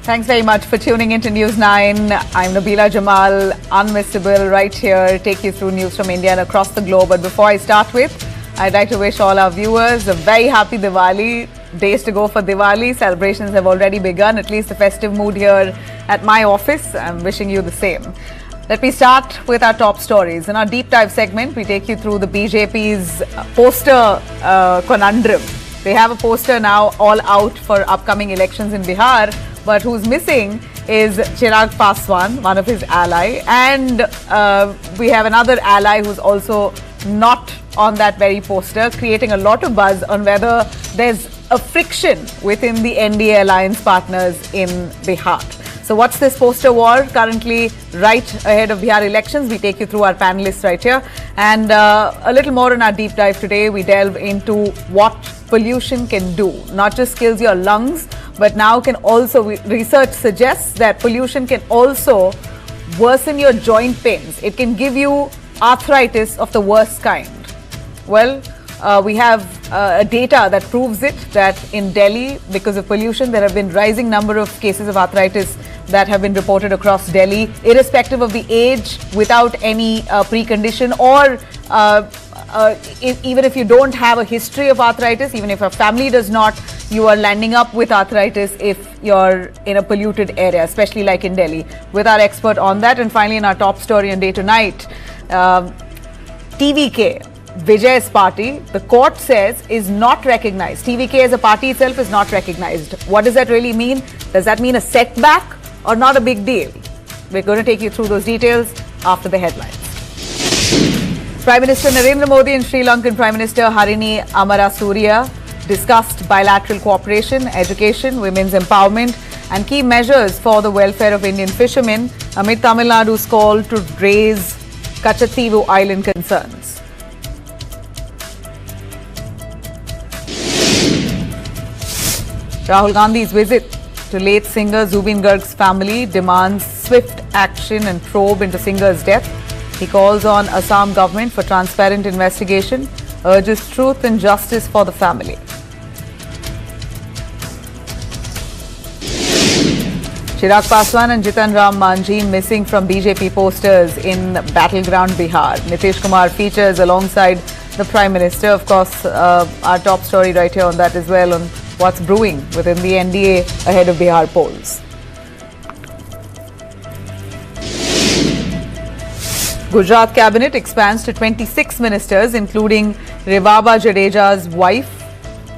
Thanks very much for tuning into News 9. I'm Nabila Jamal, Unmissable, right here, take you through news from India and across the globe. But before I start with, I'd like to wish all our viewers a very happy Diwali. Days to go for Diwali. Celebrations have already begun, at least the festive mood here at my office. I'm wishing you the same. Let me start with our top stories. In our deep dive segment, we take you through the BJP's poster conundrum. They have a poster now all out for upcoming elections in Bihar, but who's missing is Chirag Paswan, one of his ally, and we have another ally who's also not on that very poster, creating a lot of buzz on whether there's a friction within the NDA alliance partners in Bihar. So what's this poster war currently right ahead of Bihar elections? We take you through our panelists right here. And a little more in our deep dive today, we delve into what pollution can do. Not just kills your lungs, but now can also, research suggests that pollution can also worsen your joint pains. It can give you arthritis of the worst kind. Well, we have data that proves it, that in Delhi, because of pollution, there have been rising number of cases of arthritis that have been reported across Delhi, irrespective of the age, without any precondition, or even if you don't have a history of arthritis, even if a family does not, you are landing up with arthritis if you're in a polluted area, especially like in Delhi. With our expert on that, and finally in our top story on Day to Night, TVK, Vijay's party, the court says is not recognized. TVK as a party itself is not recognized. What does that really mean? Does that mean a setback or not a big deal? We're going to take you through those details after the headlines. Prime Minister Narendra Modi and Sri Lankan Prime Minister Harini Amarasuriya discussed bilateral cooperation, education, women's empowerment and key measures for the welfare of Indian fishermen amid Tamil Nadu's call to raise Kachativu Island concerns. Rahul Gandhi's visit to late singer Zubin Garg's family demands swift action and probe into singer's death. He calls on Assam government for transparent investigation, urges truth and justice for the family. Chirag Paswan and Jitan Ram Manjhi missing from BJP posters in battleground Bihar. Nitish Kumar features alongside the Prime Minister. Of course, our top story right here on that as well, on what's brewing within the NDA ahead of Bihar polls. Gujarat cabinet expands to 26 ministers, including Revaba Jadeja's wife.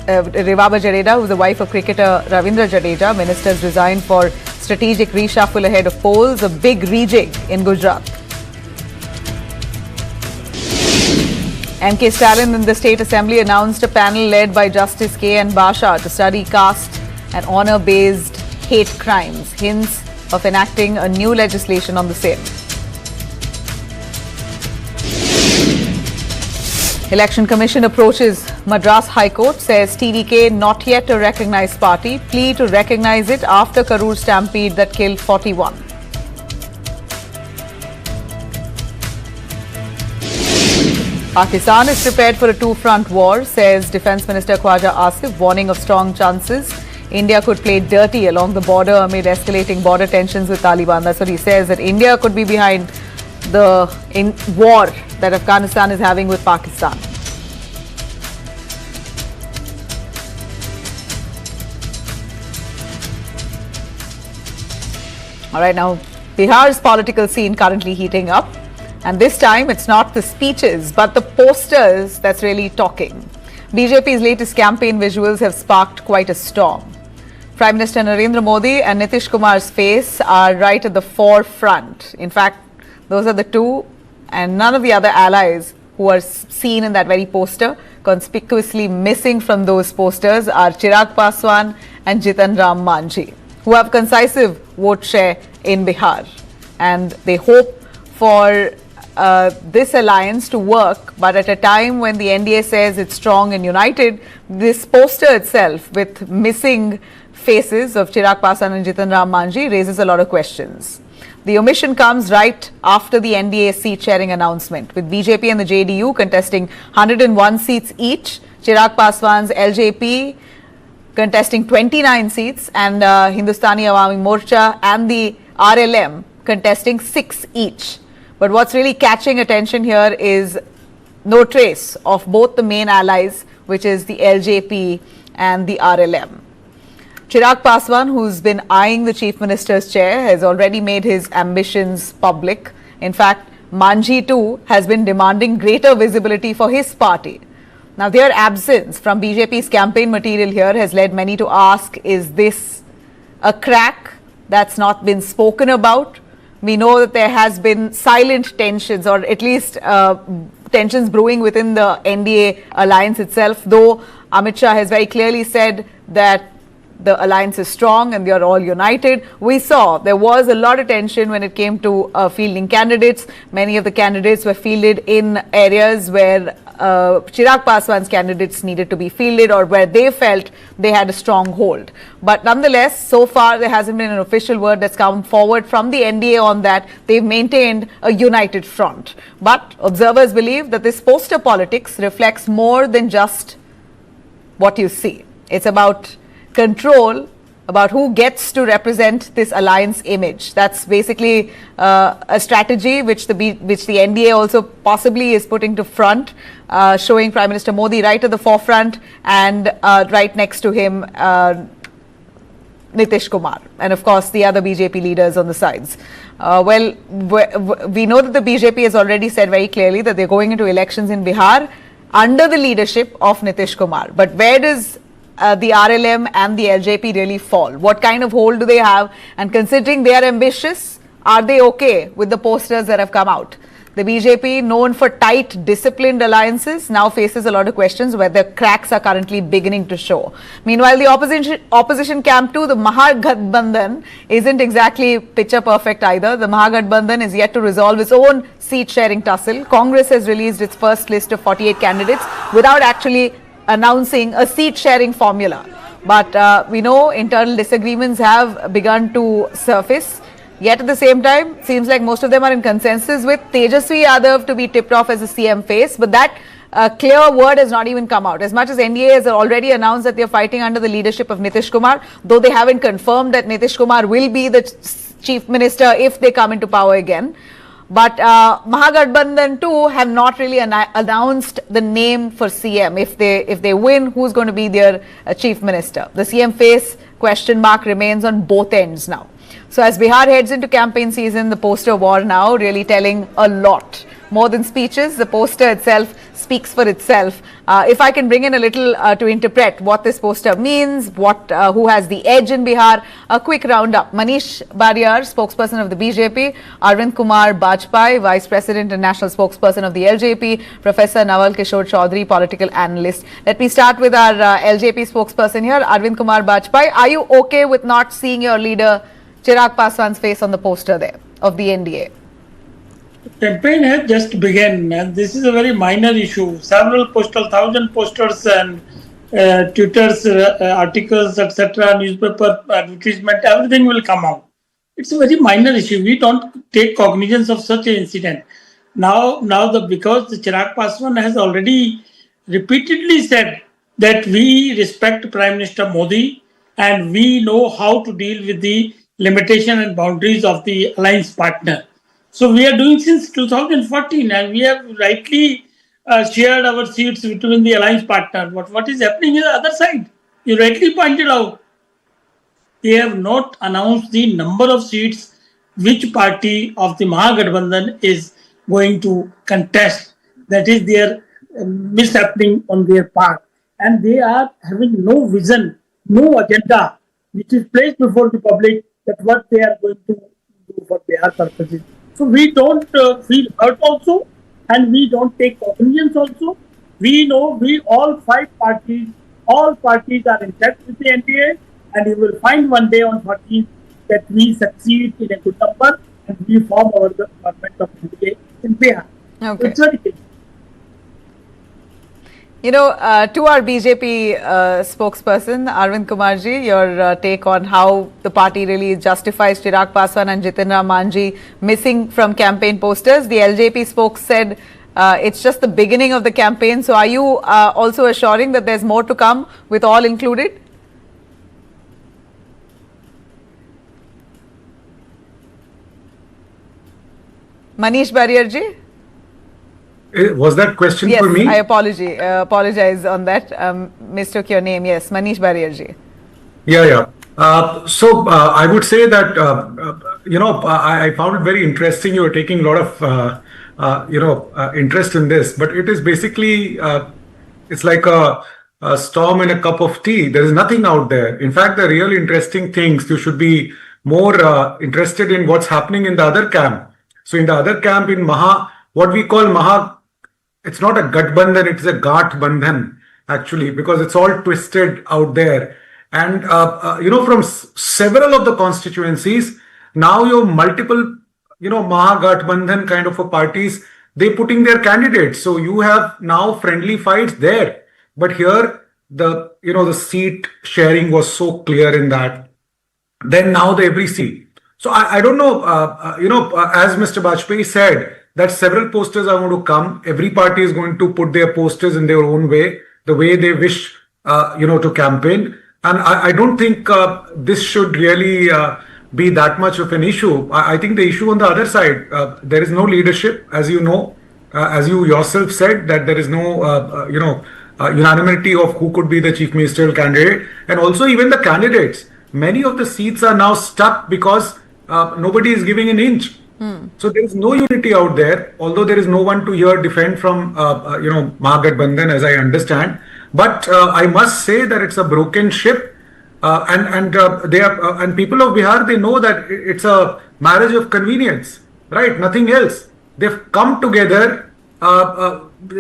Revaba Jadeja, who is the wife of cricketer Ravindra Jadeja. Ministers resigned for strategic reshuffle ahead of polls. A big rejig in Gujarat. M.K. Stalin in the State Assembly announced a panel led by Justice K.N. Basha to study caste and honor-based hate crimes. Hints of enacting a new legislation on the same. Election Commission approaches Madras High Court, says TVK not yet a recognized party. Plea to recognize it after Karur stampede that killed 41. Pakistan is prepared for a two-front war, says Defence Minister Khwaja Asif, warning of strong chances. India could play dirty along the border amid escalating border tensions with Taliban. That's what he says, that India could be behind the war that Afghanistan is having with Pakistan. All right, now Bihar's political scene currently heating up. And this time, it's not the speeches, but the posters that's really talking. BJP's latest campaign visuals have sparked quite a storm. Prime Minister Narendra Modi and Nitish Kumar's face are right at the forefront. In fact, those are the two, and none of the other allies who are seen in that very poster. Conspicuously missing from those posters are Chirag Paswan and Jitan Ram Manjhi, who have concisive vote share in Bihar. And they hope for this alliance to work, but at a time when the NDA says it's strong and united, this poster itself with missing faces of Chirag Paswan and Jitan Ram Manjhi raises a lot of questions. The omission comes right after the NDA seat sharing announcement, with BJP and the JDU contesting 101 seats each. Chirag Paswan's LJP contesting 29 seats, and Hindustani Awami Morcha and the RLM contesting 6 each. But what's really catching attention here is no trace of both the main allies, which is the LJP and the RLM. Chirag Paswan, who's been eyeing the Chief Minister's chair, has already made his ambitions public. In fact, Manjhi too has been demanding greater visibility for his party. Now, their absence from BJP's campaign material here has led many to ask, is this a crack that's not been spoken about? We know that there has been silent tensions, or at least tensions brewing within the NDA alliance itself, though Amit Shah has very clearly said that the alliance is strong and they are all united. We saw there was a lot of tension when it came to fielding candidates. Many of the candidates were fielded in areas where Chirag Paswan's candidates needed to be fielded, or where they felt they had a strong hold. But nonetheless, so far there hasn't been an official word that's come forward from the NDA on that. They've maintained a united front. But observers believe that this poster politics reflects more than just what you see. It's about control, about who gets to represent this alliance image. That's basically a strategy which the NDA also possibly is putting to front, showing Prime Minister Modi right at the forefront, and right next to him Nitish Kumar, and of course the other BJP leaders on the sides. Well, we know that the BJP has already said very clearly that they're going into elections in Bihar under the leadership of Nitish Kumar. But where does the RLM and the LJP really fall? What kind of hold do they have? And considering they are ambitious, are they okay with the posters that have come out? The BJP, known for tight, disciplined alliances, now faces a lot of questions where the cracks are currently beginning to show. Meanwhile, the opposition camp too, the Mahagathbandhan, isn't exactly picture perfect either. The Mahagathbandhan is yet to resolve its own seat-sharing tussle. Congress has released its first list of 48 candidates without actually announcing a seat-sharing formula. But we know internal disagreements have begun to surface. Yet at the same time, seems like most of them are in consensus with Tejasvi Yadav to be tipped off as a CM face. But that clear word has not even come out. As much as NDA has already announced that they are fighting under the leadership of Nitish Kumar, though they haven't confirmed that Nitish Kumar will be the chief minister if they come into power again. But Mahagathbandhan too have not really announced the name for CM. If they win, who's going to be their chief minister? The CM face question mark remains on both ends now. So as Bihar heads into campaign season, the poster war now really telling a lot. More than speeches, the poster itself speaks for itself. If I can bring in a little to interpret what this poster means, who has the edge in Bihar, a quick roundup. Manish Bariyar, spokesperson of the BJP, Arvind Kumar Bajpai, vice president and national spokesperson of the LJP, Professor Naval Kishore Chaudhary, political analyst. Let me start with our LJP spokesperson here, Arvind Kumar Bajpai. Are you okay with not seeing your leader Chirag Paswan's face on the poster there of the NDA? Campaign has just begun, and this is a very minor issue. Several posters, 1,000 posters and Twitter's articles, etc., newspaper advertisement, everything will come out. It's a very minor issue. We don't take cognizance of such an incident. Because the Chirag Paswan has already repeatedly said that we respect Prime Minister Modi and we know how to deal with the limitation and boundaries of the alliance partner. So we are doing since 2014, and we have rightly shared our seats between the alliance partner. But what is happening is the other side. You rightly pointed out. They have not announced the number of seats which party of the Mahagathbandhan is going to contest. That is their mishappening on their part. And they are having no vision, no agenda, which is placed before the public that what they are going to do for their purposes. So we don't feel hurt also, and we don't take cognizance also. We know all parties are intact with the NDA, and you will find one day on 14th that we succeed in a good number and we form our government of NDA in Bihar. Okay. So it's very clear. You know, to our BJP spokesperson, Arvind Kumarji, your take on how the party really justifies Chirag Paswan and Jitin Ram Manjhi missing from campaign posters. The LJP spokes said it's just the beginning of the campaign. So are you also assuring that there's more to come with all included? Manish Barrier-ji? Was that question Yes, for me? I apologize on that. Mistook your name. Yes, Manish Barrier-ji. Yeah. So I would say that, I found it very interesting. You were taking a lot of, interest in this, but it is basically, it's like a storm in a cup of tea. There is nothing out there. In fact, the real interesting things, you should be more interested in what's happening in the other camp. So in the other camp in what we call it's not a Gathbandhan, it's a Gathbandhan actually, because it's all twisted out there. And, from several of the constituencies, now your multiple, Mahagathbandhan kind of a parties, they putting their candidates. So you have now friendly fights there. But here, the seat sharing was so clear in that. Then now every seat. So I don't know, as Mr. Bajpayee said, that several posters are going to come. Every party is going to put their posters in their own way, the way they wish, to campaign. And I don't think this should really be that much of an issue. I think the issue on the other side, there is no leadership, as you know, as you yourself said, that there is no, unanimity of who could be the chief ministerial candidate. And also even the candidates, many of the seats are now stuck because nobody is giving an inch. So there is no unity out there, although there is no one to here defend from, Mahagathbandhan, as I understand. But I must say that it's a broken ship, and people of Bihar, they know that it's a marriage of convenience, right? Nothing else. They've come together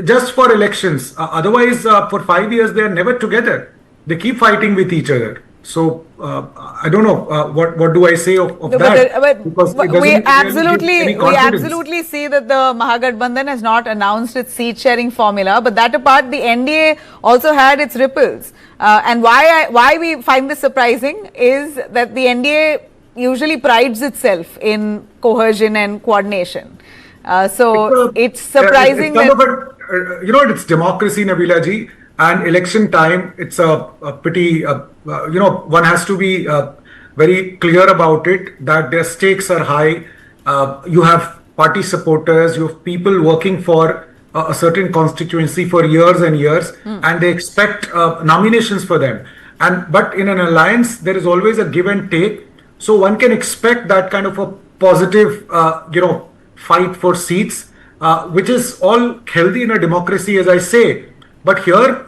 just for elections. Otherwise, for 5 years, they are never together. They keep fighting with each other. So I don't know what do I say of that? But we absolutely see that the Mahagathbandhan has not announced its seat sharing formula. But that apart, the NDA also had its ripples. And why we find this surprising is that the NDA usually prides itself in cohesion and coordination. So it's surprising it's democracy, Nabila ji. And election time, it's a pretty, one has to be very clear about it, that their stakes are high. You have party supporters, you have people working for a certain constituency for years and years, and they expect nominations for them. But in an alliance, there is always a give and take. So one can expect that kind of a positive, fight for seats, which is all healthy in a democracy, as I say. But here,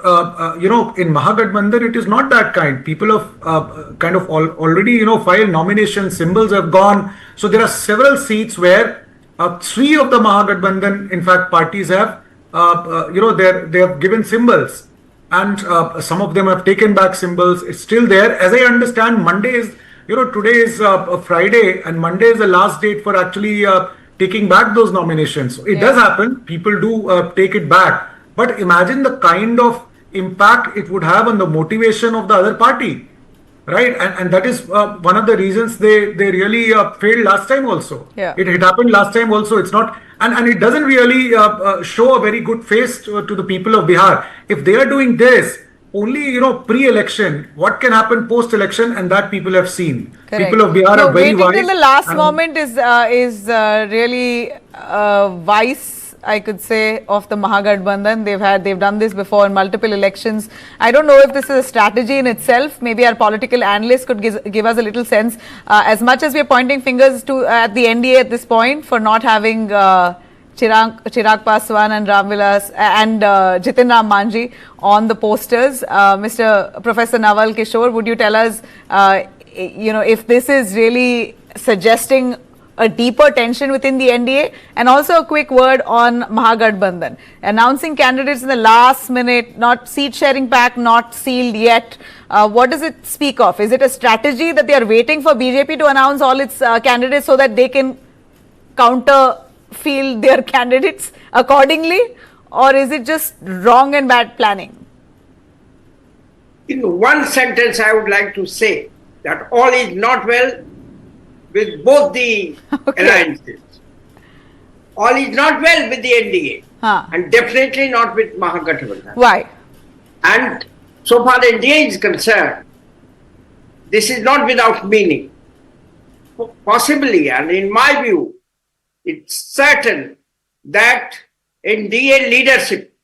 in Mahagathbandhan, it is not that kind. People have kind of already, filed nominations, symbols have gone. So there are several seats where 3 of the Mahagathbandhan, in fact, parties have, they have given symbols. And some of them have taken back symbols. It's still there. As I understand, Monday is, today is Friday, and Monday is the last date for actually taking back those nominations. So it does happen. People do take it back. But imagine the kind of impact it would have on the motivation of the other party, right? And that is one of the reasons they really failed last time also. Yeah. It happened last time also. It's not, and it doesn't really show a very good face to the people of Bihar. If they are doing this, only, pre-election, what can happen post-election, and that people have seen. Correct. People of Bihar are very wise. Waiting till the last moment is really vice, I could say, of the Mahagathbandhan. They've done this before in multiple elections. I don't know if this is a strategy in itself. Maybe our political analysts could give us a little sense. As much as we're pointing fingers at the NDA at this point for not having Chirag Paswan and Ramvilas and Jitin Ram Manji on the posters. Mr. Professor Naval Kishore, would you tell us, if this is really suggesting a deeper tension within the NDA? And also a quick word on Mahagathbandhan. Announcing candidates in the last minute, not seat sharing pack, not sealed yet. What does it speak of? Is it a strategy that they are waiting for BJP to announce all its candidates so that they can field their candidates accordingly? Or is it just wrong and bad planning? In one sentence, I would like to say that all is not well with both the alliances. All is not well with the NDA, and definitely not with Mahagathbandhan. Why? And so far the NDA is concerned, this is not without meaning. Possibly, and in my view, it's certain that NDA leadership,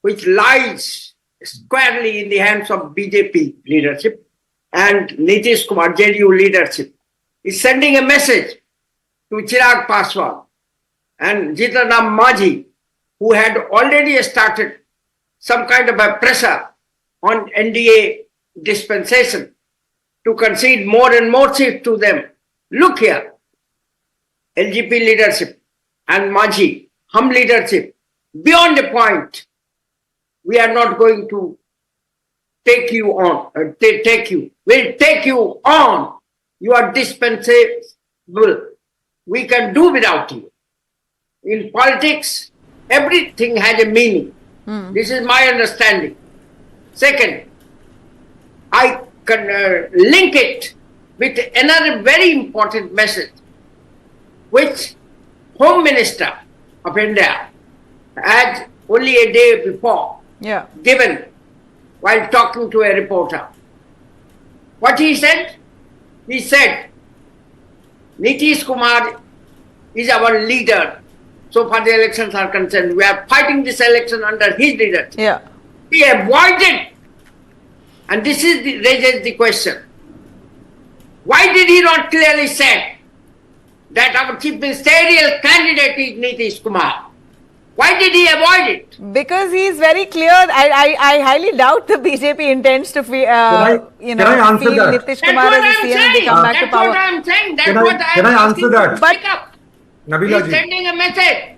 which lies squarely in the hands of BJP leadership and Nitish Kumar JDU leadership, is sending a message to Chirag Paswan and Jitanram Majhi, who had already started some kind of a pressure on NDA dispensation to concede more and more seats to them. Look here, LGP leadership and Majhi, hum leadership, beyond a point, we are not going to take you on, we'll take you on. You are dispensable. We can do without you. In politics, everything has a meaning. This is my understanding. Second, I can link it with another very important message, which Home Minister of India had only a day before given while talking to a reporter. What he said? He said, Nitish Kumar is our leader. So far the elections are concerned, we are fighting this election under his leadership. He avoided, and this is raises the question, why did he not clearly say that our chief ministerial candidate is Nitish Kumar? Why did he avoid it? Because he is very clear. I highly doubt the BJP intends to feel Nitish Kumar as a CM when they come back to power. That's what I'm saying. That's Can I answer that? But Nabila he's sending a message.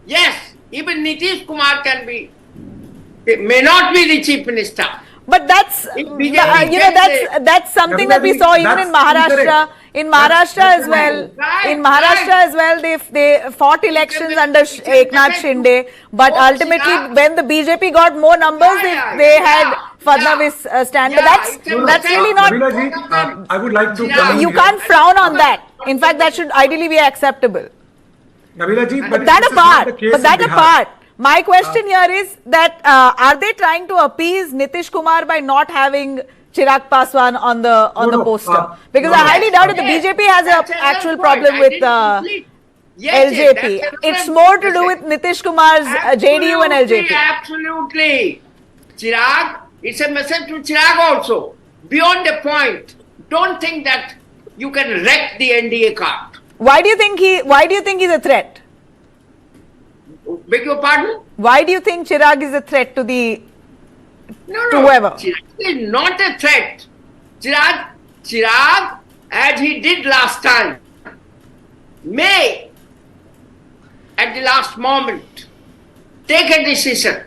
Yes, even Nitish Kumar may not be the chief minister. But that's that's something that we saw even in Maharashtra. In Maharashtra as well, they fought elections under Eknath Shinde, but ultimately when the BJP got more numbers, they had Fadnavis stand. But that's really not. I would like to. You can't frown on that. In fact, that should ideally be acceptable. But that apart. My question here is that are they trying to appease Nitish Kumar by not having Chirag Paswan on the poster? Because I highly doubt that the BJP has an actual problem with LJP. It's more to do with Nitish Kumar's JDU and LJP. Absolutely. Chirag, it's a message to Chirag also. Beyond the point, don't think that you can wreck the NDA card. Why do you think he's a threat? Beg your pardon? Why do you think Chirag is a threat to the No. whoever? Chirag is not a threat. Chirag, as he did last time, may, at the last moment, take a decision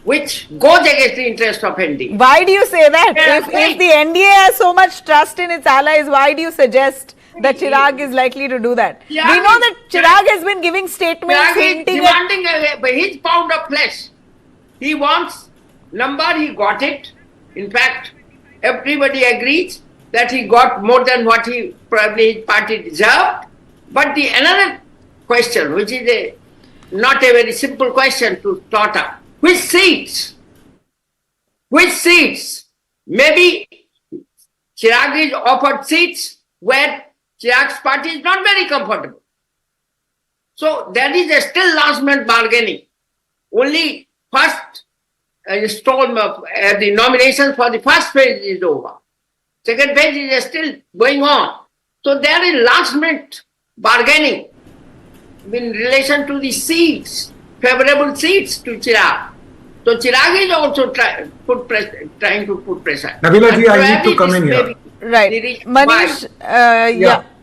which goes against the interest of NDA. Why do you say that? If the NDA has so much trust in its allies, why do you suggest that Chirag is likely to do that? We know that Chirag has been giving statements hinting at his pound of flesh. He wants number, he got it. In fact, everybody agrees that he got more than what he probably his party deserved. But the another question, which is not a very simple question to thought of, which seats? Maybe Chirag is offered seats where Chirag's party is not very comfortable. So there is still last minute bargaining. Only first storm of the nominations for the first phase is over. Second phase is still going on. So there is last minute bargaining in relation to the seats, favorable seats to Chirag. So Chirag is also trying to put pressure. Nabila ji, I need to come in here. Right. Manish,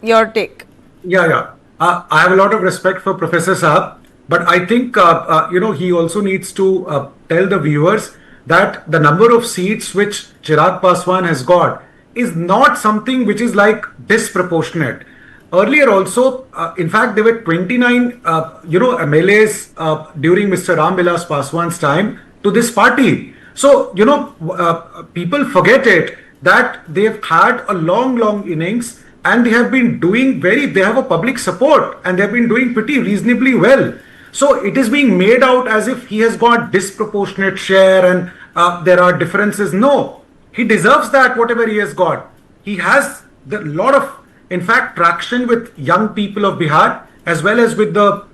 your take. I have a lot of respect for Professor Saab, but I think, he also needs to tell the viewers that the number of seats which Chirag Paswan has got is not something which is like disproportionate. Earlier also, in fact, there were 29, MLAs during Mr. Ram Vilas Paswan's time to this party. So, people forget it that they've had a long innings and they have been doing they have a public support and they've been doing pretty reasonably well. So it is being made out as if he has got disproportionate share and there are differences. No, he deserves that, whatever he has got. He has a lot of in fact, traction with young people of Bihar as well as with the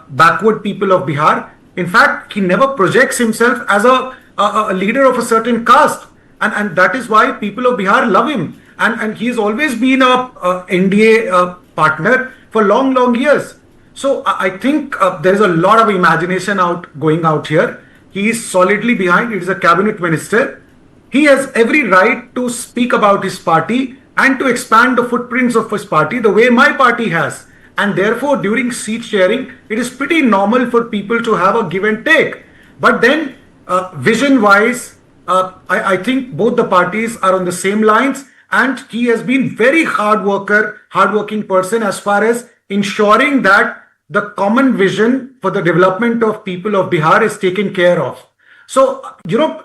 backward people of Bihar. In fact, he never projects himself as a leader of a certain caste. And that is why people of Bihar love him. And he's always been a NDA partner for long years. So I think there is a lot of imagination going out here. He is solidly behind. It is a cabinet minister. He has every right to speak about his party and to expand the footprints of his party the way my party has. And therefore, during seat sharing, it is pretty normal for people to have a give and take. But then, vision-wise, I think both the parties are on the same lines, and he has been very hardworking person as far as ensuring that the common vision for the development of people of Bihar is taken care of. So,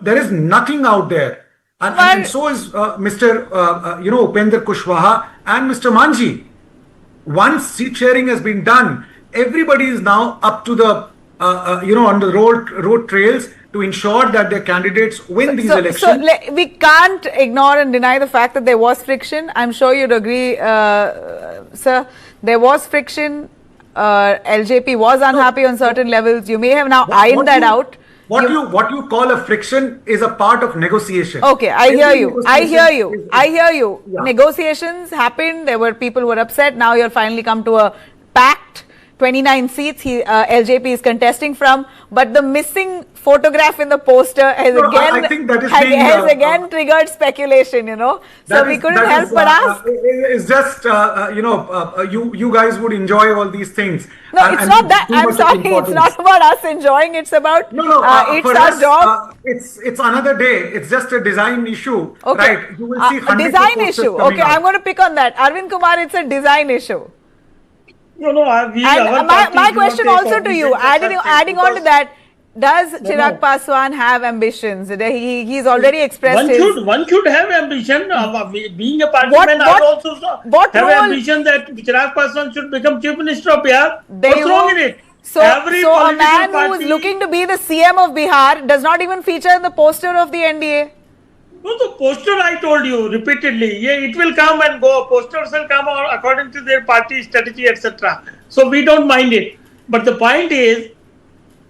there is nothing out there. And so is Mr. Upendra Kushwaha and Mr. Manji. Once seat sharing has been done, everybody is now up to the, on the road trails to ensure that their candidates win these elections. So we can't ignore and deny the fact that there was friction. I'm sure you'd agree, sir. There was friction. LJP was unhappy on certain levels. You may have now ironed that out. What you call a friction is a part of negotiation. Okay, I hear you. Yeah. Negotiations happened. There were people who were upset. Now you're finally come to a pact. 29 seats LJP is contesting from, but the missing photograph in the poster has again triggered speculation, So we couldn't help but ask. It's just, you guys would enjoy all these things. No, it's not that. I'm sorry. It's not about us enjoying. It's about it's our job. It's another day. It's just a design issue, okay. Right? You will see design issue. Okay, I'm going to pick on that. Arvind Kumar, it's a design issue. My question also to you, adding on to that, does Chirag Paswan have ambitions? He's already expressed one should have ambition. Being a parliament, I also have ambition that Chirag Paswan should become Chief Minister of Bihar. What's wrong in it? So a man who is looking to be the CM of Bihar does not even feature in the poster of the NDA. No, the poster I told you repeatedly. Yeah, it will come and go. Posters will come according to their party strategy, etc. So we don't mind it. But the point is,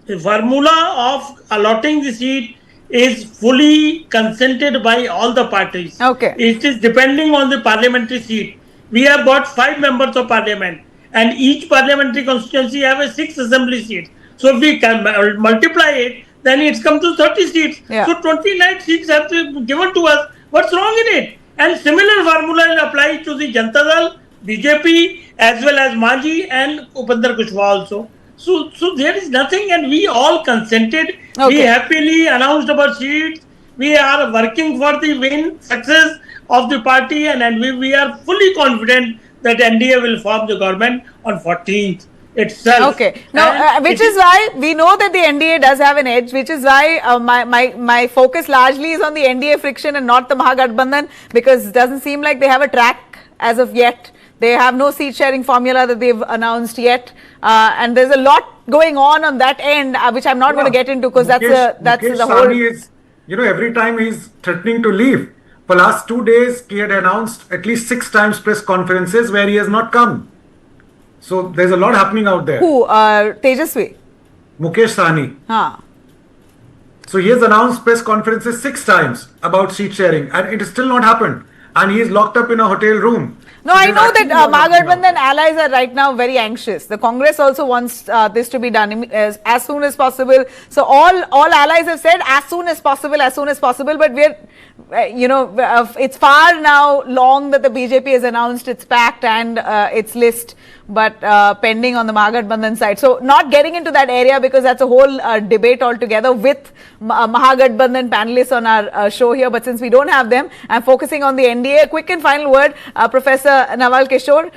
the formula of allotting the seat is fully consented by all the parties. Okay. It is depending on the parliamentary seat. We have got 5 members of parliament, and each parliamentary constituency have 6 assembly seats. So if we can multiply it, then it's come to 30 seats. Yeah. So 29 seats have been given to us. What's wrong in it? And similar formula will apply to the Janata Dal, BJP, as well as Manji and Upendra Kushwaha also. So there is nothing, and we all consented. Okay. We happily announced our seats. We are working for the success of the party, and we are fully confident that NDA will form the government on 14th. Itself. Okay. Now, which is why we know that the NDA does have an edge, which is why my focus largely is on the NDA friction and not the Mahagathbandhan, because it doesn't seem like they have a track as of yet. They have no seat sharing formula that they've announced yet, and there's a lot going on that end, which I'm not going to get into, because that's the whole. Is, every time he's threatening to leave. For last 2 days, he had announced at least 6 times press conferences where he has not come. So there's a lot happening out there. Who? Tejasvi? Mukesh Sahni. So he has announced press conferences 6 times about seat sharing, and it has still not happened. And he is locked up in a hotel room. No, I know that Mahagathbandhan allies are right now very anxious. The Congress also wants this to be done as soon as possible. So all allies have said as soon as possible. But we're, it's far now long that the BJP has announced its pact and its list, but pending on the Mahagathbandhan side. So not getting into that area, because that's a whole debate altogether with Mahagathbandhan panelists on our show here. But since we don't have them, I'm focusing on the NDA. A quick and final word, Professor Naval Kishore,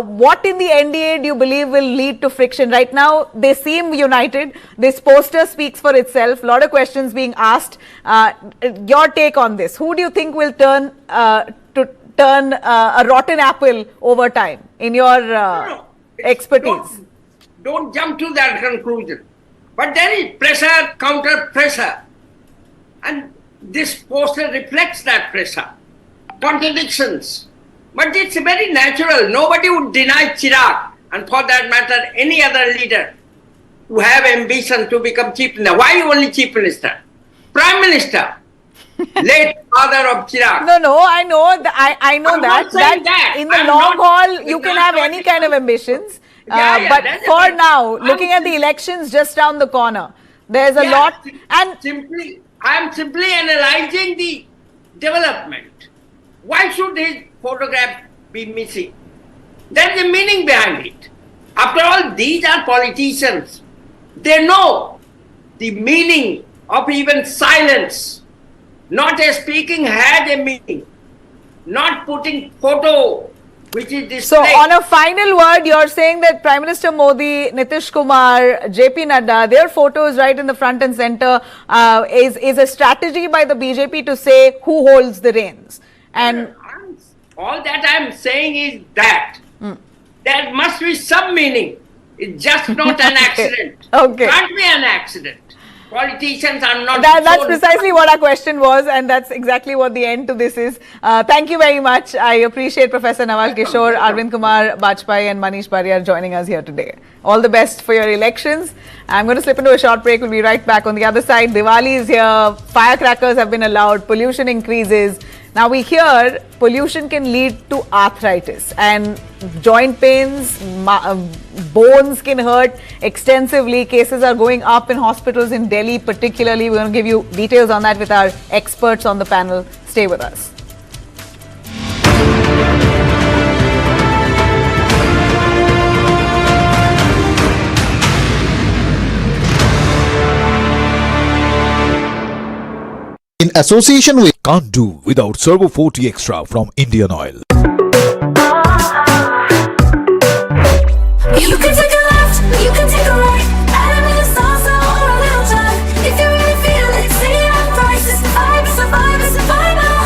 what in the NDA do you believe will lead to friction? Right now, they seem united. This poster speaks for itself. A lot of questions being asked. Your take on this? Who do you think will turn a rotten apple over time, in your expertise? Don't jump to that conclusion. But there is pressure, counter pressure. And this poster reflects that pressure. Contradictions. But it's very natural. Nobody would deny Chirag, and for that matter, any other leader who have ambition to become chief minister. Why only chief minister? Prime minister. Late father of Chirag. No, I know I know that in the long haul you can have any kind of ambitions. But for now, looking at the elections just down the corner, there's a lot. And I'm simply analyzing the development. Why should his photograph be missing? There's a meaning behind it. After all, these are politicians. They know the meaning of even silence. Not speaking has a meaning. Not putting photo which is displayed. So on a final word, you're saying that Prime Minister Modi, Nitish Kumar, JP Nadda, their photos right in the front and center is a strategy by the BJP to say who holds the reins. And all that I'm saying is that there must be some meaning. It's just not an accident. Okay. Can't be an accident. Politicians are not. That's precisely what our question was, and that's exactly what the end to this is. Thank you very much. I appreciate Professor Nawal Kishore, Arvind Kumar Bajpai, and Manish Bariyar joining us here today. All the best for your elections. I'm going to slip into a short break. We'll be right back. On the other side, Diwali is here. Firecrackers have been allowed. Pollution increases. Now we hear pollution can lead to arthritis and joint pains, bones can hurt extensively. Cases are going up in hospitals in Delhi particularly. We're going to give you details on that with our experts on the panel. Stay with us. In association with Can't Do Without Servo 40 Extra from Indian Oil. You can take a left, you can take a right. Adam is salsa or a little jive. If you really feel it, sing it on price. It's the vibe, it's the vibe, it's the vibe now.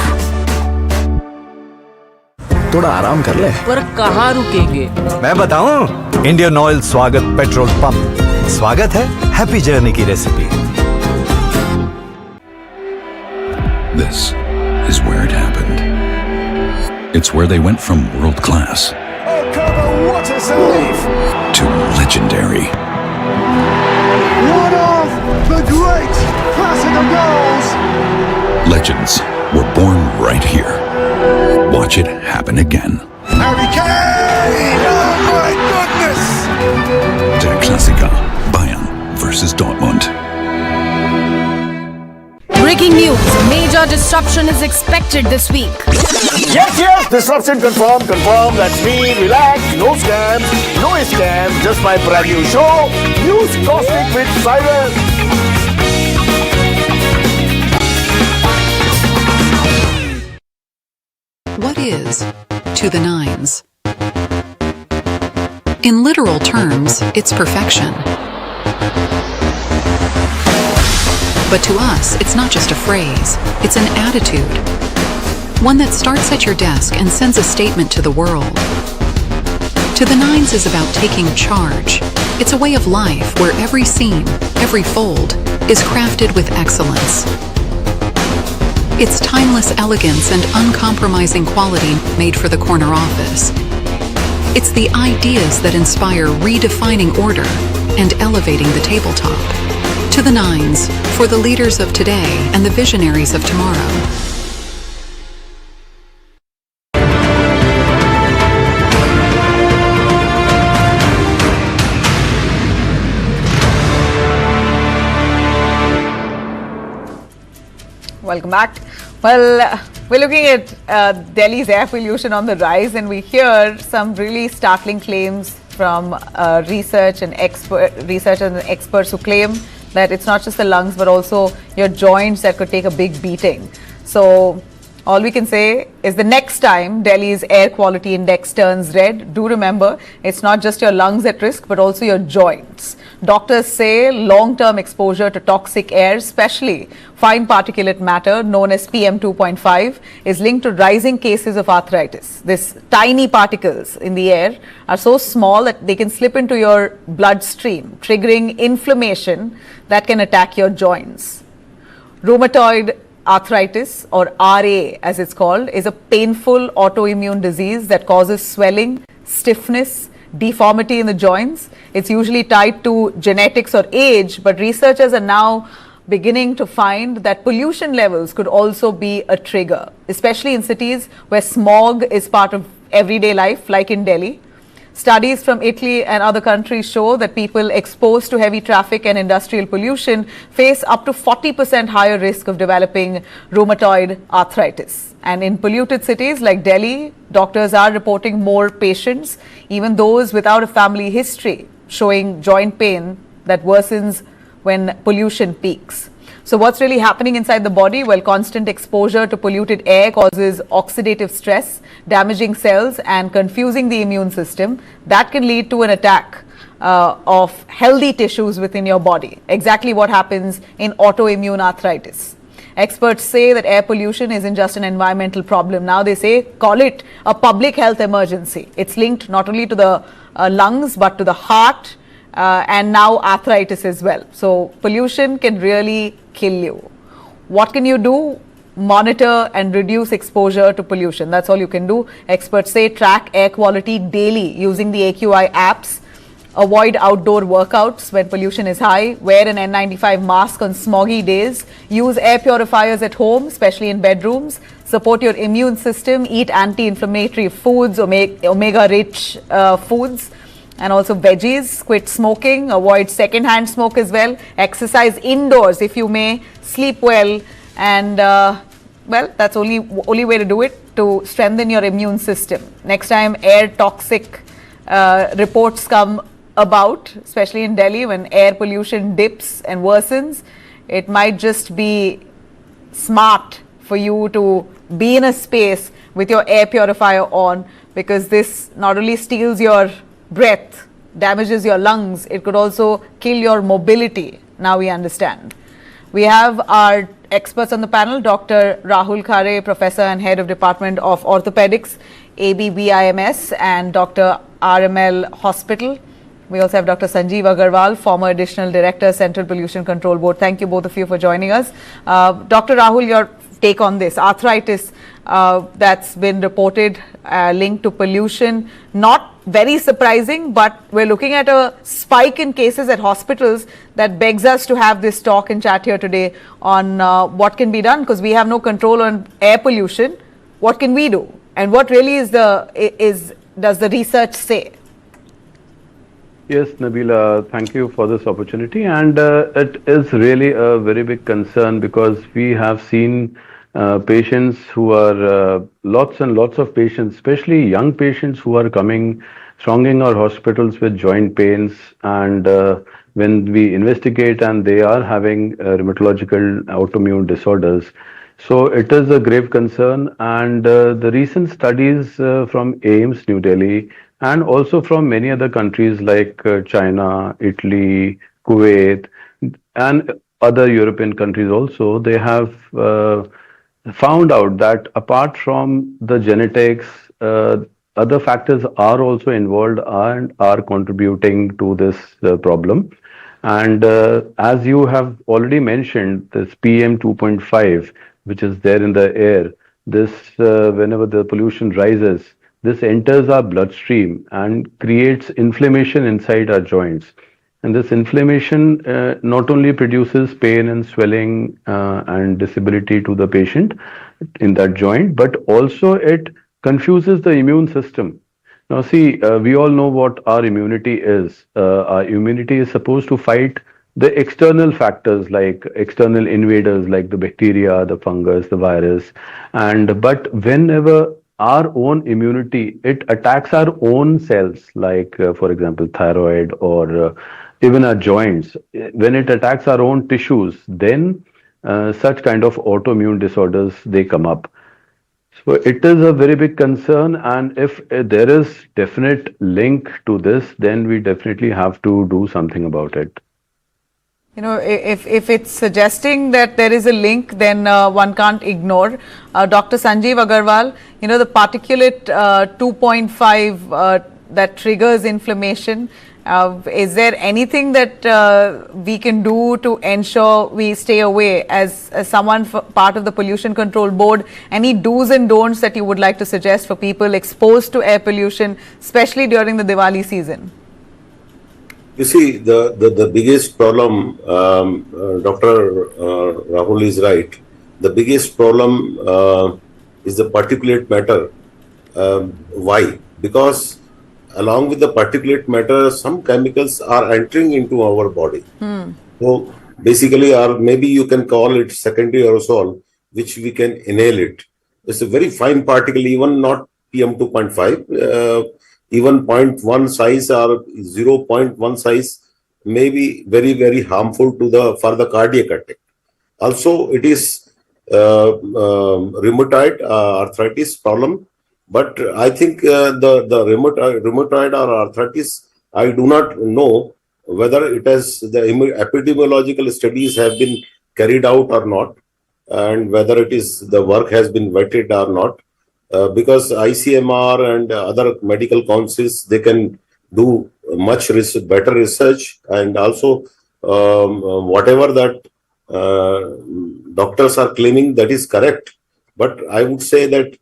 थोड़ा आराम कर ले। पर कहाँ रुकेंगे? मैं बताऊं? Indian oil स्वागत पेट्रोल पंप। स्वागत है हैप्पी जर्नी की recipe. This is where it happened. It's where they went from world class to legendary. One of the great classic of goals. Legends were born right here. Watch it happen again. Harry Kane! Oh my goodness! Der Klassiker Bayern versus Dortmund. Breaking news. Major disruption is expected this week. Yes, disruption confirmed. That's me. Relax, no scams, just my brand new show, News Cosmic with Cyrus. What is to the nines? In literal terms, it's perfection. But to us, it's not just a phrase, it's an attitude. One that starts at your desk and sends a statement to the world. To the nines is about taking charge. It's a way of life where every seam, every fold, is crafted with excellence. It's timeless elegance and uncompromising quality made for the corner office. It's the ideas that inspire redefining order and elevating the tabletop. To the nines, for the leaders of today and the visionaries of tomorrow. Welcome back. Well, we're looking at Delhi's air pollution on the rise, and we hear some really startling claims from researchers and experts who claim that it's not just the lungs but also your joints that could take a big beating. So all we can say is the next time Delhi's air quality index turns red, do remember it's not just your lungs at risk but also your joints. Doctors say long-term exposure to toxic air, especially fine particulate matter known as PM 2.5, is linked to rising cases of arthritis. These tiny particles in the air are so small that they can slip into your bloodstream, triggering inflammation that can attack your joints. Rheumatoid arthritis, or RA as it's called, is a painful autoimmune disease that causes swelling, stiffness, deformity in the joints. It's usually tied to genetics or age, but researchers are now beginning to find that pollution levels could also be a trigger, especially in cities where smog is part of everyday life, like in Delhi. Studies from Italy and other countries show that people exposed to heavy traffic and industrial pollution face up to 40% higher risk of developing rheumatoid arthritis. And in polluted cities like Delhi, doctors are reporting more patients, even those without a family history, showing joint pain that worsens when pollution peaks. So what's really happening inside the body? Well, constant exposure to polluted air causes oxidative stress, damaging cells and confusing the immune system. That can lead to an attack of healthy tissues within your body. Exactly what happens in autoimmune arthritis. Experts say that air pollution isn't just an environmental problem. Now they say, call it a public health emergency. It's linked not only to the lungs, but to the heart, and now arthritis as well. So pollution can really kill you. What can you do? Monitor and reduce exposure to pollution. That's all you can do. Experts say track air quality daily using the AQI apps. Avoid outdoor workouts when pollution is high. Wear an N95 mask on smoggy days. Use air purifiers at home, especially in bedrooms. Support your immune system. Eat anti-inflammatory foods, omega-rich foods, and also veggies. Quit smoking. Avoid second-hand smoke as well. Exercise indoors if you may. Sleep well. And well, that's only way to do it, to strengthen your immune system. Next time air toxic reports come about, especially in Delhi, when air pollution dips and worsens, it might just be smart for you to be in a space with your air purifier on, because this not only steals your breath, damages your lungs, it could also kill your mobility. Now we understand. We have our experts on the panel, Dr. Rahul Khare, Professor and Head of Department of Orthopedics, ABBIMS, and Dr. RML Hospital. We also have Dr. Sanjeev Agarwal, former Additional Director, Central Pollution Control Board. Thank you both of you for joining us. Dr. Rahul, your take on this. Arthritis that's been reported linked to pollution. Not very surprising, but we're looking at a spike in cases at hospitals that begs us to have this talk and chat here today on what can be done, because we have no control on air pollution. What can we do? And what really does the research say? Yes, Nabila, thank you for this opportunity. And it is really a very big concern, because we have seen patients who are lots and lots of patients, especially young patients who are thronging our hospitals with joint pains. And when we investigate, and they are having rheumatological autoimmune disorders. So it is a grave concern. And the recent studies from AIIMS, New Delhi, and also from many other countries like China, Italy, Kuwait, and other European countries also, they have found out that apart from the genetics, other factors are also involved and are contributing to this problem. And as you have already mentioned, this PM 2.5, which is there in the air, this whenever the pollution rises, this enters our bloodstream and creates inflammation inside our joints. And this inflammation not only produces pain and swelling and disability to the patient in that joint, but also it confuses the immune system. Now see, we all know what our immunity is. Our immunity is supposed to fight the external factors, like external invaders like the bacteria, the fungus, the virus. But whenever our own immunity, it attacks our own cells, like for example thyroid, or even our joints. When it attacks our own tissues, then such kind of autoimmune disorders, they come up. So it is a very big concern, and if there is definite link to this, then we definitely have to do something about it. You know, if it's suggesting that there is a link, then one can't ignore. Dr. Sanjeev Agarwal, the particulate 2.5 that triggers inflammation, Is there anything that we can do to ensure we stay away as someone part of the Pollution Control Board? Any do's and don'ts that you would like to suggest for people exposed to air pollution, especially during the Diwali season? You see, the biggest problem, Dr. Rahul is right. The biggest problem is the particulate matter. Why? Because along with the particulate matter, some chemicals are entering into our body. So basically, or maybe you can call it secondary aerosol, which we can inhale it. It's a very fine particle, even not PM 2.5, even 0.1 size or 0.1 size may be very, very harmful to for the cardiac attack. Also, it is rheumatoid arthritis problem. But I think the rheumatoid or arthritis, I do not know whether it has the epidemiological studies have been carried out or not, and whether it is the work has been vetted or not. Because ICMR and other medical councils, they can do much better research, and also whatever that doctors are claiming, that is correct. But I would say that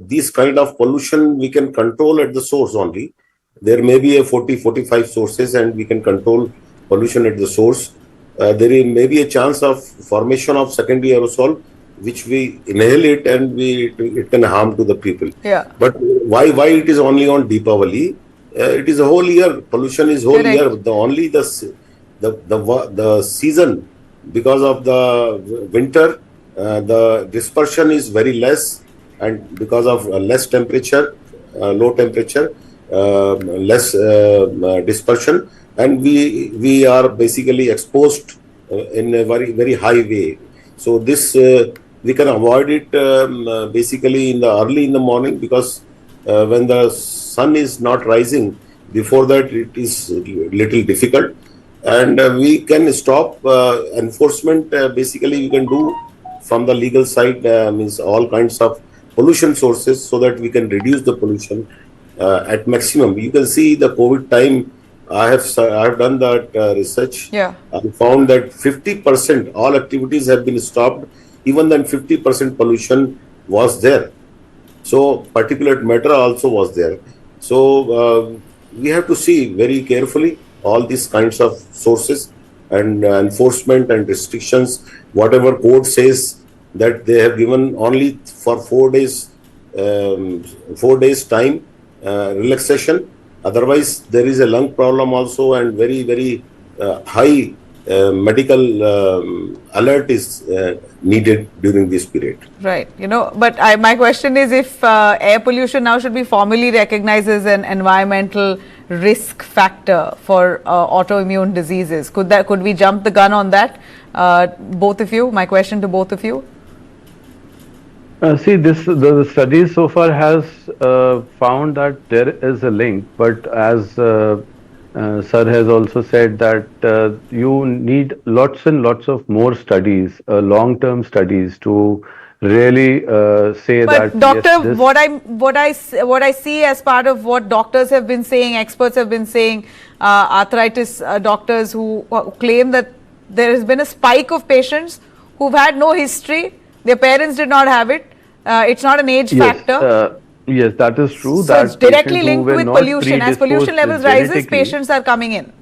these kind of pollution we can control at the source only. There may be a 40-45 sources and we can control pollution at the source. There may be a chance of formation of secondary aerosol, which we inhale it and it can harm to the people. Yeah. But why it is only on Deepavali? It is a whole year. Pollution is whole year. Only the season, because of the winter, the dispersion is very less. And because of less temperature, low temperature, less dispersion, and we are basically exposed in a very, very high way. So this we can avoid it basically early in the morning, because when the sun is not rising, before that it is little difficult, and we can stop enforcement. Basically, we can do from the legal side, means all kinds of pollution sources, so that we can reduce the pollution at maximum. You can see the COVID time, I have done that research. Yeah. I found that 50% all activities have been stopped, even then 50% pollution was there. So particulate matter also was there. So we have to see very carefully all these kinds of sources and enforcement and restrictions. Whatever code says that they have given only for 4 days time relaxation. Otherwise, there is a lung problem also, and very, very high medical alert is needed during this period. Right. But my question is, if air pollution now should be formally recognized as an environmental risk factor for autoimmune diseases, could we jump the gun on that? Both of you, my question to both of you. See, the studies so far has found that there is a link, but as Sir has also said that you need lots and lots of more studies, long-term studies, to really say that. But doctor, yes, what I see as part of what doctors have been saying, experts have been saying, arthritis doctors who claim that there has been a spike of patients who've had no history. Their parents did not have it. It's not an age factor. Yes, that is true. So it's directly linked with pollution. As pollution levels rises, patients are coming in.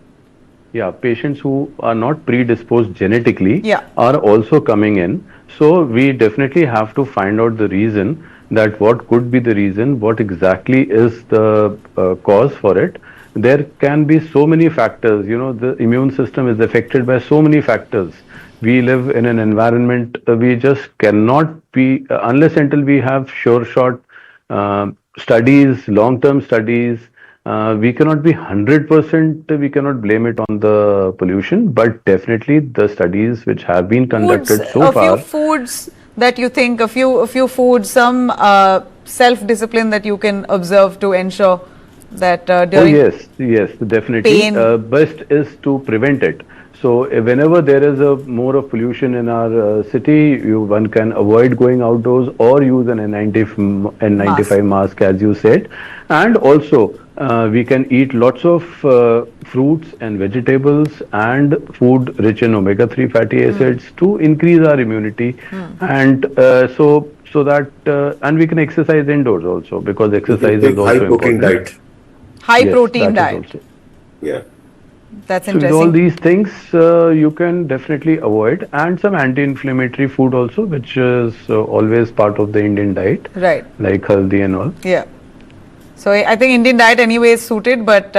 Yeah, patients who are not predisposed genetically Yeah. are also coming in. So we definitely have to find out the reason, that what could be the reason, what exactly is the cause for it. There can be so many factors. The immune system is affected by so many factors. We live in an environment, we just cannot be, unless until we have short studies, long-term studies, we cannot be 100%, we cannot blame it on the pollution, but definitely the studies which have been conducted so far. A few foods that you think, a few foods, some self-discipline that you can observe to ensure that during yes, definitely. pain. Best is to prevent it. So whenever there is more of pollution in our city, one can avoid going outdoors or use an N95 mask, as you said. And also we can eat lots of fruits and vegetables and food rich in omega-3 fatty acids to increase our immunity, and so that and we can exercise indoors also, because exercise is also high protein important. diet. High protein diet. Also. Yeah. That's So interesting. with all these things, you can definitely avoid, and some anti-inflammatory food also, which is always part of the Indian diet, Right. like haldi and all. Yeah. So I think Indian diet anyway is suited, but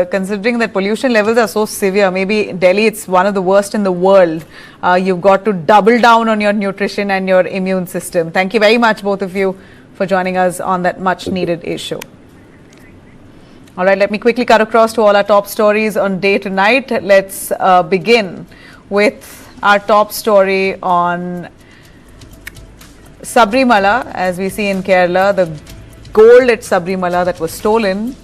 considering that pollution levels are so severe, maybe Delhi, it's one of the worst in the world. You've got to double down on your nutrition and your immune system. Thank you very much, both of you, for joining us on that much needed issue. All right, let me quickly cut across to all our top stories on day to night. Let's begin with our top story on Sabarimala. As we see in Kerala, the gold at Sabarimala that was stolen.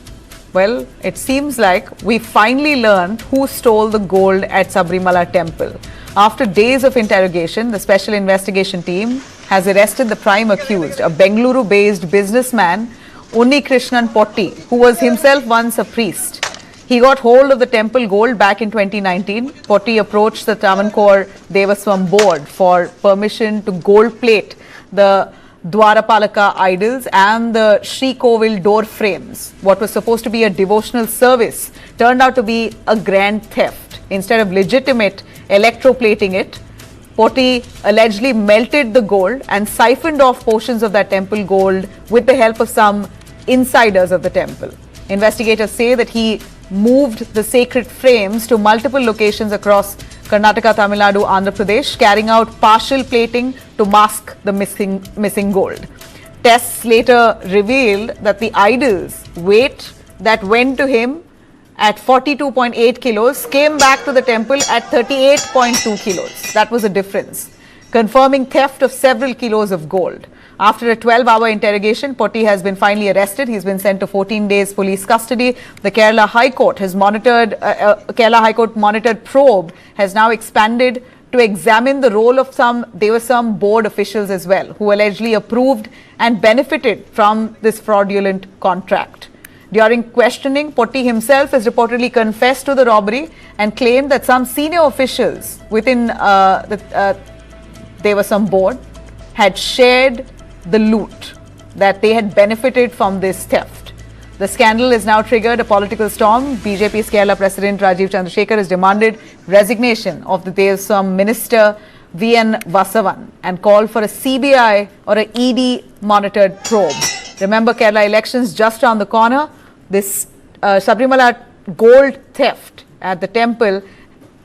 Well, it seems like we finally learned who stole the gold at Sabarimala temple. After days of interrogation, the special investigation team has arrested the prime accused, a Bengaluru-based businessman, Unnikrishnan Potti, who was himself once a priest. He got hold of the temple gold back in 2019. Potti approached the Travancore Devaswam board for permission to gold plate the Dwarapalaka idols and the Sri Kovil door frames. What was supposed to be a devotional service turned out to be a grand theft. Instead of legitimate electroplating it, Potti allegedly melted the gold and siphoned off portions of that temple gold with the help of some insiders of the temple. Investigators say that he moved the sacred frames to multiple locations across Karnataka, Tamil Nadu, Andhra Pradesh, carrying out partial plating to mask the missing gold. Tests later revealed that the idol's weight that went to him at 42.8 kilos came back to the temple at 38.2 kilos. That was the difference, confirming theft of several kilos of gold. After a 12-hour interrogation, Potti has been finally arrested. He's been sent to 14 days police custody. The Kerala High Court has monitored, monitored probe has now expanded to examine the role of some board officials as well, who allegedly approved and benefited from this fraudulent contract. During questioning, Potti himself has reportedly confessed to the robbery and claimed that some senior officials within the Devaswam board had shared the loot, that they had benefited from this theft. The scandal has now triggered a political storm. BJP's Kerala President Rajiv Chandrasekhar has demanded resignation of the Devaswam Minister V.N. Vasavan and called for a CBI or a ED monitored probe. Remember, Kerala elections just around the corner. This Sabarimala gold theft at the temple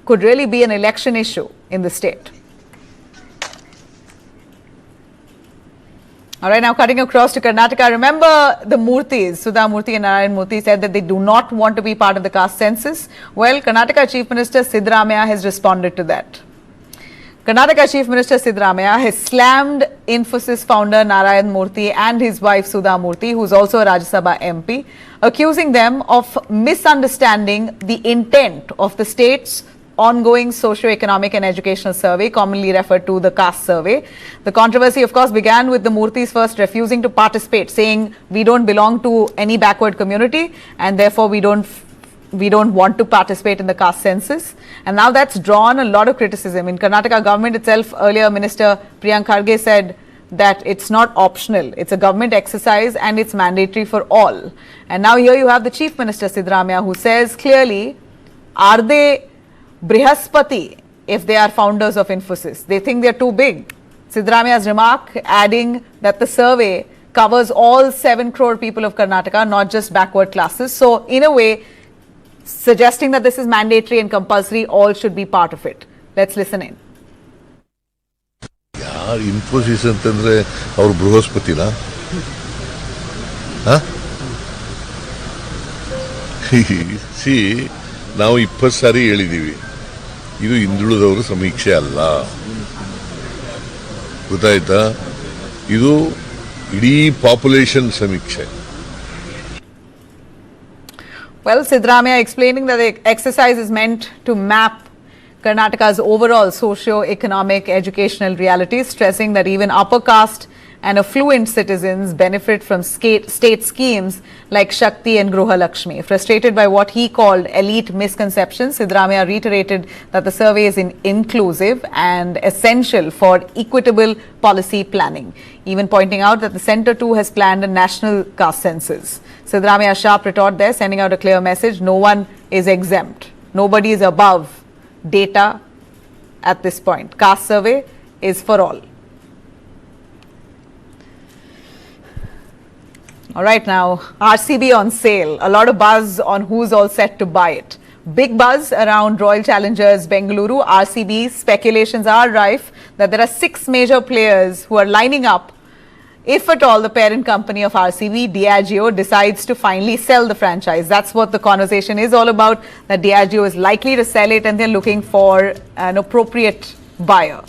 could really be an election issue in the state. All right, now cutting across to Karnataka. Remember the Murtis, Sudha Murthy and Narayan Murthy said that they do not want to be part of the caste census. Well, Karnataka Chief Minister Siddharamaiah has responded to that. Karnataka Chief Minister Siddharamaiah has slammed Infosys founder Narayan Murthy and his wife Sudha Murthy, who is also a Rajya Sabha MP, accusing them of misunderstanding the intent of the state's ongoing socio-economic and educational survey, commonly referred to the caste survey. The controversy, of course, began with the Murthys first refusing to participate, saying we don't belong to any backward community and therefore we don't want to participate in the caste census. And now that's drawn a lot of criticism. In Karnataka government itself, earlier Minister Priyank Kharge said that it's not optional, it's a government exercise and it's mandatory for all. And now here you have the Chief Minister Siddharamaiah, who says clearly, are they Brihaspati if they are founders of Infosys? They think they're too big. Siddharamaiah's remark adding that the survey covers all 7 crore people of Karnataka, not just backward classes. So in a way, suggesting that this is mandatory and compulsory, all should be part of it. Let's listen in. Infosys ಅಂತಂದ್ರೆ ಅವರು ಬೃಹಸ್ಪತಿನಾ? See, ನಾವು 20 ಸಾರಿ ಹೇಳಿದೀವಿ, ಇದು ಹಿಂದುಳಿದವರ ಸಮೀಕ್ಷೆ ಅಲ್ಲ, ಗೊತ್ತಾಯ್ತಾ? ಇದು ಇಡೀ population ಸಮೀಕ್ಷೆ. Well, Siddharamaiah explaining that the exercise is meant to map Karnataka's overall socio-economic educational realities, stressing that even upper caste and affluent citizens benefit from state schemes like Shakti and Gruha Lakshmi. Frustrated by what he called elite misconceptions, Siddaramaiah reiterated that the survey is inclusive and essential for equitable policy planning, even pointing out that the centre too has planned a national caste census. Siddaramaiah's sharp retort there, sending out a clear message: no one is exempt. Nobody is above data at this point. Caste survey is for all. All right, now RCB on sale. A lot of buzz on who's all set to buy it. Big buzz around Royal Challengers Bengaluru. RCB speculations are rife that there are 6 major players who are lining up if at all the parent company of RCB, Diageo, decides to finally sell the franchise. That's what the conversation is all about, that Diageo is likely to sell it and they're looking for an appropriate buyer.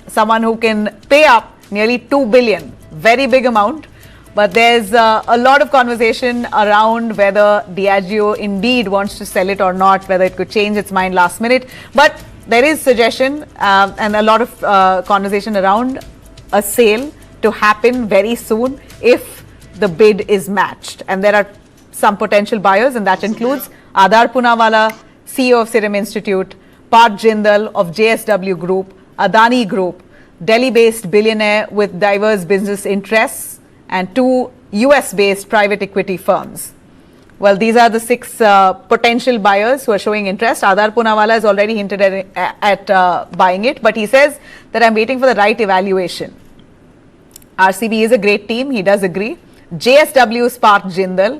Someone who can pay up nearly 2 billion, very big amount. But there's a lot of conversation around whether Diageo indeed wants to sell it or not, whether it could change its mind last minute. But there is suggestion and a lot of conversation around a sale to happen very soon if the bid is matched. And there are some potential buyers, and that includes Adar Poonawalla, CEO of Serum Institute, Parth Jindal of JSW Group, Adani Group, Delhi-based billionaire with diverse business interests, and 2 US-based private equity firms. Well, these are the 6 potential buyers who are showing interest. Adar Poonawalla has already hinted at buying it, but he says that I'm waiting for the right evaluation. RCB is a great team, he does agree. JSW's Parth Jindal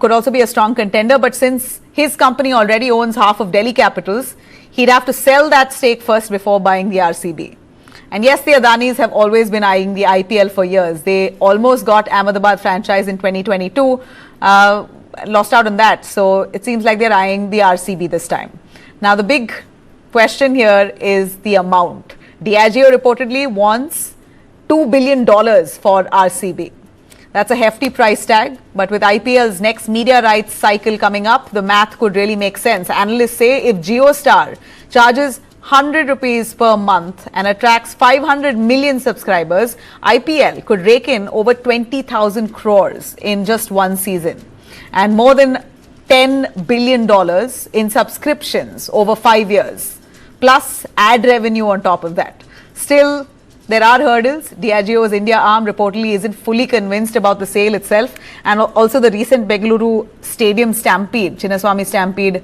could also be a strong contender, but since his company already owns half of Delhi Capitals, he'd have to sell that stake first before buying the RCB. And yes, the Adanis have always been eyeing the IPL for years. They almost got Ahmedabad franchise in 2022, lost out on that. So it seems like they're eyeing the RCB this time. Now, the big question here is the amount. Diageo reportedly wants $2 billion for RCB. That's a hefty price tag, but with IPL's next media rights cycle coming up, the math could really make sense. Analysts say if JioStar charges 100 rupees per month and attracts 500 million subscribers, IPL could rake in over 20,000 crores in just one season and more than $10 billion in subscriptions over 5 years, plus ad revenue on top of that. Still, there are hurdles. Diageo's India arm reportedly isn't fully convinced about the sale itself, and also the recent Bengaluru Stadium stampede, Chinnaswamy stampede,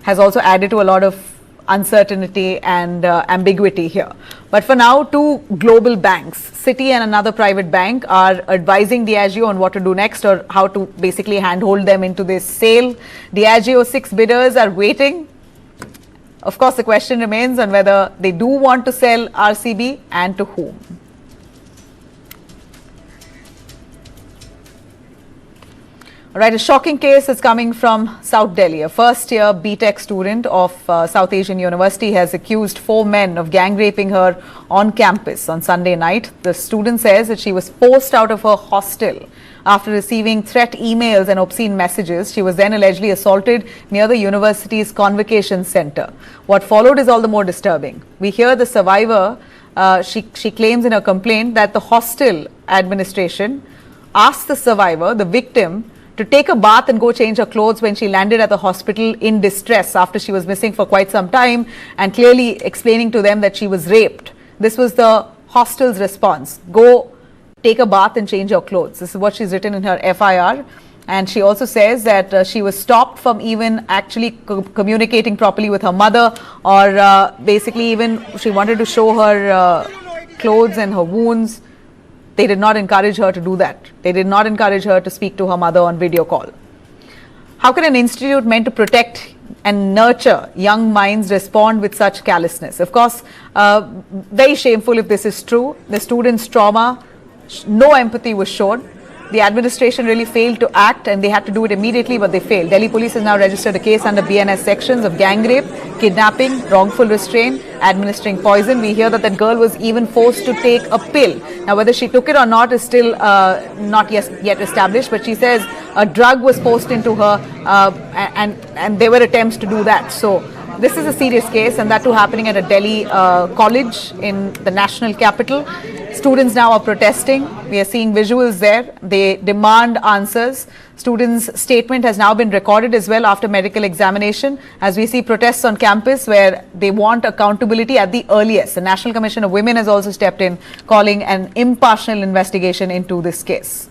has also added to a lot of uncertainty and ambiguity here. But for now, 2 global banks, Citi and another private bank, are advising Diageo on what to do next or how to basically handhold them into this sale. Diageo's 6 bidders are waiting. Of course, the question remains on whether they do want to sell RCB and to whom. All right, a shocking case is coming from South Delhi. A first-year BTech student of South Asian University has accused 4 men of gang raping her on campus on Sunday night. The student says that she was forced out of her hostel after receiving threat emails and obscene messages. She was then allegedly assaulted near the university's convocation center. What followed is all the more disturbing. We hear the survivor, she claims in her complaint that the hostel administration asked the survivor, the victim, to take a bath and go change her clothes when she landed at the hospital in distress after she was missing for quite some time, and clearly explaining to them that she was raped. This was the hostel's response. Go take a bath and change your clothes. This is what she's written in her FIR. And she also says that she was stopped from even actually communicating properly with her mother, or basically even she wanted to show her clothes and her wounds. They did not encourage her to do that. They did not encourage her to speak to her mother on video call. How can an institute meant to protect and nurture young minds respond with such callousness? Of course, very shameful if this is true. The student's trauma, no empathy was shown. The administration really failed to act, and they had to do it immediately, but they failed. Delhi police has now registered a case under BNS sections of gang rape, kidnapping, wrongful restraint, administering poison. We hear that that girl was even forced to take a pill. Now, whether she took it or not is still not yet established, but she says a drug was forced into her, and there were attempts to do that. So this is a serious case, and that too happening at a Delhi college in the national capital. Students now are protesting. We are seeing visuals there. They demand answers. Students' statement has now been recorded as well after medical examination, as we see protests on campus where they want accountability at the earliest. The National Commission of Women has also stepped in, calling an impartial investigation into this case.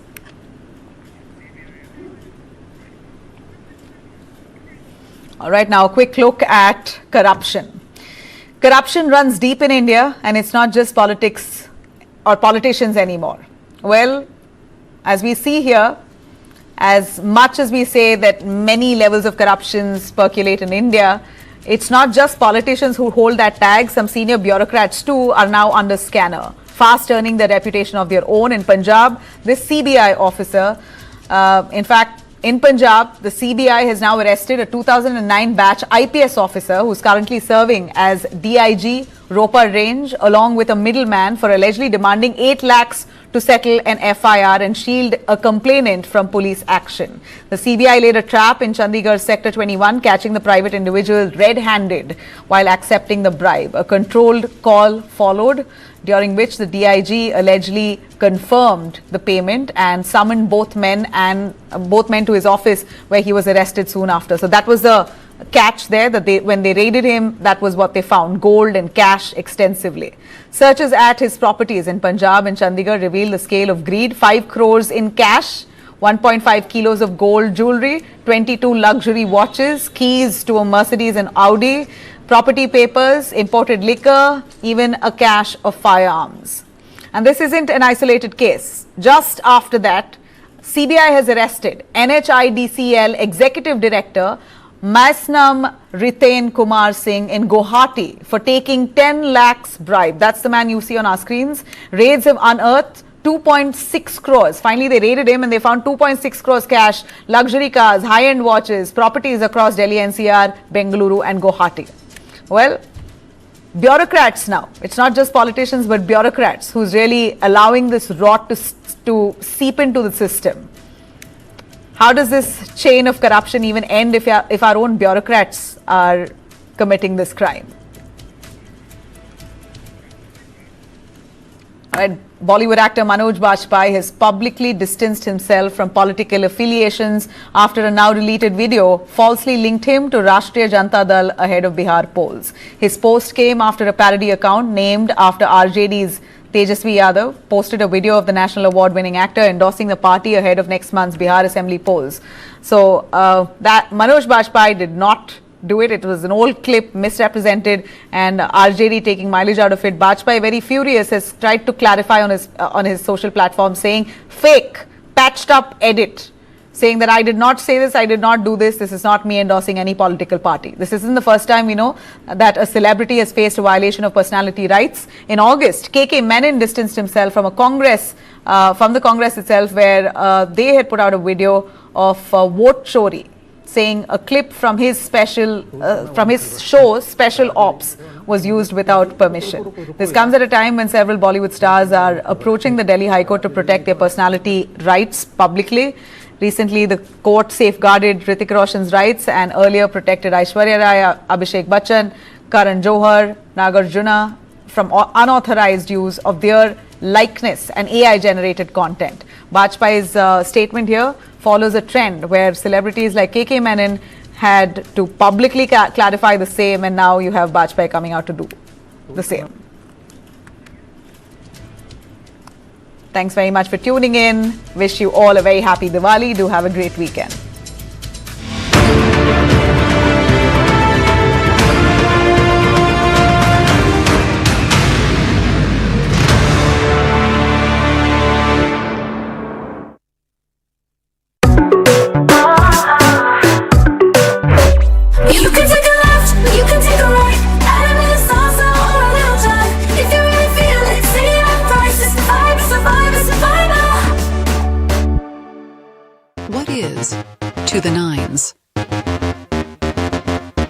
All right, now a quick look at corruption. Corruption runs deep in India, and it's not just politics or politicians anymore. Well, as we see here, as much as we say that many levels of corruption percolate in India, it's not just politicians who hold that tag. Some senior bureaucrats too are now under scanner, fast earning the reputation of their own. In Punjab, this CBI officer, in fact, in Punjab, the CBI has now arrested a 2009 batch IPS officer who's currently serving as DIG, Ropar Range, along with a middleman for allegedly demanding 8 lakhs to settle an FIR and shield a complainant from police action. The CBI laid a trap in Chandigarh Sector 21, catching the private individual red-handed while accepting the bribe. A controlled call followed, during which the DIG allegedly confirmed the payment and summoned both men to his office, where he was arrested soon after. So that was the catch there, that when they raided him, that was what they found: gold and cash extensively. Searches at his properties in Punjab and Chandigarh revealed the scale of greed: 5 crores in cash, 1.5 kilos of gold jewelry, 22 luxury watches, keys to a Mercedes and Audi, property papers, imported liquor, even a cache of firearms. And this isn't an isolated case. Just after that, CBI has arrested NHIDCL Executive Director Masnam Ritain Kumar Singh in Guwahati for taking 10 lakhs bribe. That's the man you see on our screens. Raids have unearthed 2.6 crores. Finally, they raided him and they found 2.6 crores cash, luxury cars, high-end watches, properties across Delhi NCR, Bengaluru and Guwahati. Well, bureaucrats now. It's not just politicians but bureaucrats who's really allowing this rot to seep into the system. How does this chain of corruption even end if our own bureaucrats are committing this crime? Bollywood actor Manoj Bajpayee has publicly distanced himself from political affiliations after a now deleted video falsely linked him to Rashtriya Janata Dal ahead of Bihar polls. His post came after a parody account named after RJD's Tejasvi Yadav posted a video of the national award-winning actor endorsing the party ahead of next month's Bihar assembly polls. So that Manoj Bajpayee did not do it. It was an old clip, misrepresented, and RJD taking mileage out of it. Bajpayee, very furious, has tried to clarify on his social platform, saying fake, patched up edit, saying that I did not say this, I did not do this, this is not me endorsing any political party. This isn't the first time we know that a celebrity has faced a violation of personality rights. In August, KK Menon distanced himself from the Congress itself, where they had put out a video of Vote Chori, saying a clip from his show Special Ops was used without permission. This comes at a time when several Bollywood stars are approaching the Delhi High Court to protect their personality rights publicly. Recently, the court safeguarded Hrithik Roshan's rights and earlier protected Aishwarya Rai, Abhishek Bachchan, Karan Johar, Nagarjuna from unauthorized use of their likeness and AI-generated content. Bajpayee's statement here follows a trend where celebrities like KK Menon had to publicly clarify the same, and now you have Bajpayee coming out to do the same. Thanks very much for tuning in. Wish you all a very happy Diwali. Do have a great weekend. You can take a left, you can take a right. Add a little salsa or a little jive. If you really feel it, say it on price. It's the vibe, it's the vibe, it's the vibe. What is to the nines?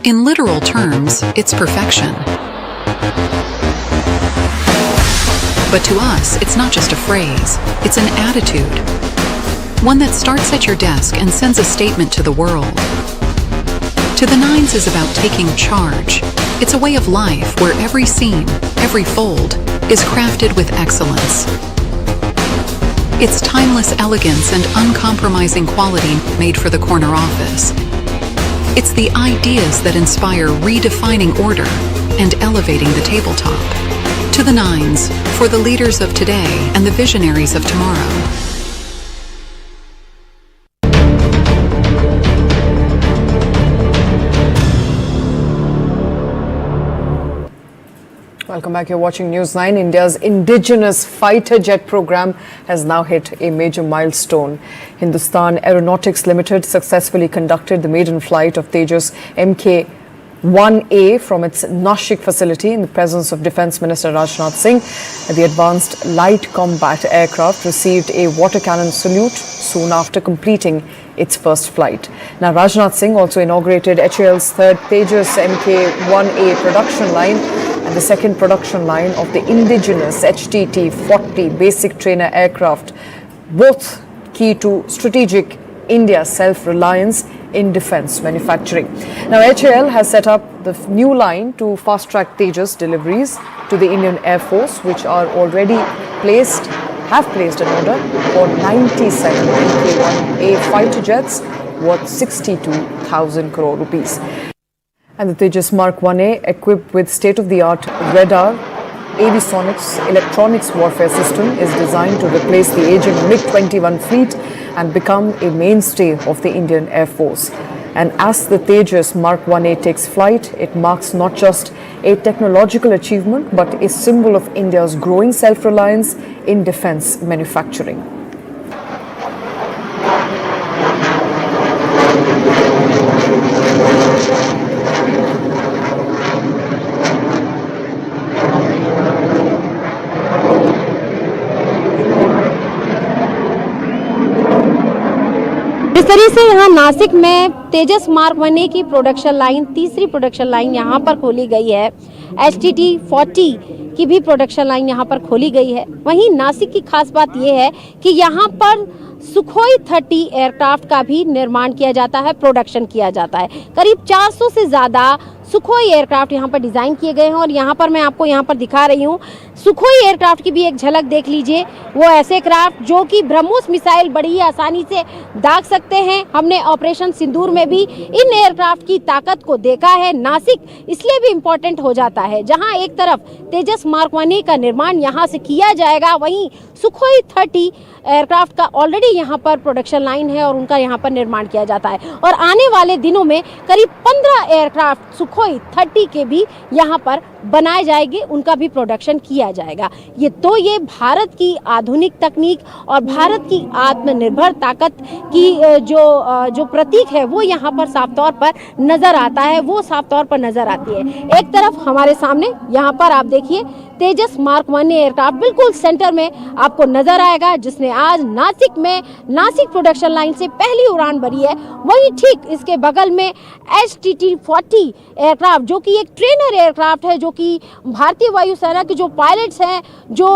In literal terms, it's perfection. But to us, it's not just a phrase, it's an attitude. One that starts at your desk and sends a statement to the world. To the nines is about taking charge, It's a way of life where every scene, every fold, is crafted with excellence. It's timeless elegance and uncompromising quality made for the corner office. It's the ideas that inspire redefining order and elevating the tabletop. To the nines, for the leaders of today and the visionaries of tomorrow. Welcome back. You're watching News9. India's indigenous fighter jet program has now hit a major milestone. Hindustan Aeronautics Limited successfully conducted the maiden flight of Tejas Mk-1A from its Nashik facility in the presence of Defence Minister Rajnath Singh. The advanced light combat aircraft received a water cannon salute soon after completing its first flight. Now, Rajnath Singh also inaugurated HAL's third Tejas Mk-1A production line and the second production line of the indigenous HTT-40 basic trainer aircraft, both key to strategic India's self-reliance in defence manufacturing. Now, HAL has set up the new line to fast-track Tejas deliveries to the Indian Air Force, which are already have placed an order for 97 Mk-1A fighter jets worth 62,000 crore rupees. And the Tejas Mark 1A, equipped with state-of-the-art radar, avionics, electronics warfare system, is designed to replace the aging MiG-21 fleet and become a mainstay of the Indian Air Force. And as the Tejas Mark 1A takes flight, it marks not just a technological achievement, but a symbol of India's growing self-reliance in defence manufacturing. इस तरह से यहाँ नासिक में तेजस mark 1A की production line, तीसरी production line यहाँ पर खोली गई है। HTT-40 की भी प्रोडक्शन लाइन यहाँ पर खोली गई है। वहीं नासिक की खास बात यह है कि यहाँ पर सुखोई 30 एयरक्राफ्ट का भी निर्माण किया जाता है, प्रोडक्शन किया जाता है। करीब 400 से ज़्यादा सुखोई एयरक्राफ्ट यहाँ पर डिज़ाइन किए गए हैं और यहाँ पर मैं आपको यहाँ पर दिखा रही हूँ। सुखोई एयरक्राफ्ट की भी एक झलक देख लीजिए। वो ऐसे क्राफ्ट जो कि ब्रह्मोस मिसाइल बड़ी ही आसानी से दाग सकते हैं। हमने ऑपरेशन सिंदूर में भी इन एयरक्राफ्ट की ताकत को देखा है। नासिक इसलिए भी इम्पोर्टेंट हो जाता है, जहाँ एक तरफ तेजस मार्क 1A का निर्माण यहाँ से किया जाएगा, वहीं सुखोई 30 एयरक्राफ्ट का ऑलरेडी यहाँ पर प्रोडक्शन लाइन है और उनका यहाँ पर निर्माण किया जाता है। और आने वाले दिनों में करीब 15 एयरक्राफ्ट सुखोई 30 के भी यहाँ पर बनाए जाएंगे, उनका भी प्रोडक्शन किया जाएगा। ये भारत की आधुनिक तकनीक और भारत की आत्मनिर्भर ताकत की जो प्रतीक है वो यहाँ पर साफ तौर पर नजर आता है, वो साफ तौर पर नजर आती है। एक तरफ हमारे सामने यहाँ पर आप देखिए तेजस मार्क 1A एयरक्राफ्ट बिल्कुल सेंटर में आपको नजर आएगा, जिसने आज नासिक प्रोडक्शन लाइन से पहली उड़ान भरी है। वहीं ठीक इसके बगल में HTT-40 एयरक्राफ्ट, जो कि एक ट्रेनर एयरक्राफ्ट है, जो कि भारतीय वायुसेना के जो पायलट्स हैं, जो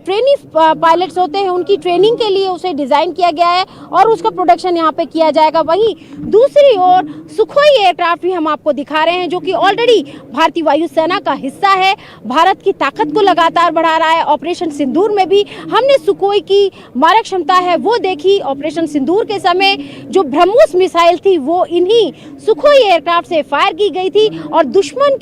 ट्रेनी पायलट्स होते हैं, उनकी ट्रेनिंग के लिए उसे डिज़ाइन किया गया है और उसका प्रोडक्शन यहाँ पे किया जाएगा। वहीं दूसरी ओर सुखोई एयरक्राफ्ट भी हम आपको दिखा रहे हैं, जो कि ऑलरेडी भारतीय वायुसेना का हिस्सा है, भारत की ताकत को लगातार बढ़ा रहा है। ऑपरेशन सिंदूर में भी हमने सुखोई की मारक क्षमता है वो देखी। ऑपरेशन सिंदूर के समय जो ब्रह्मोस मिसाइल थी वो इन्हीं सुखोई एयरक्राफ्ट से फायर की गई थी और दुश्मन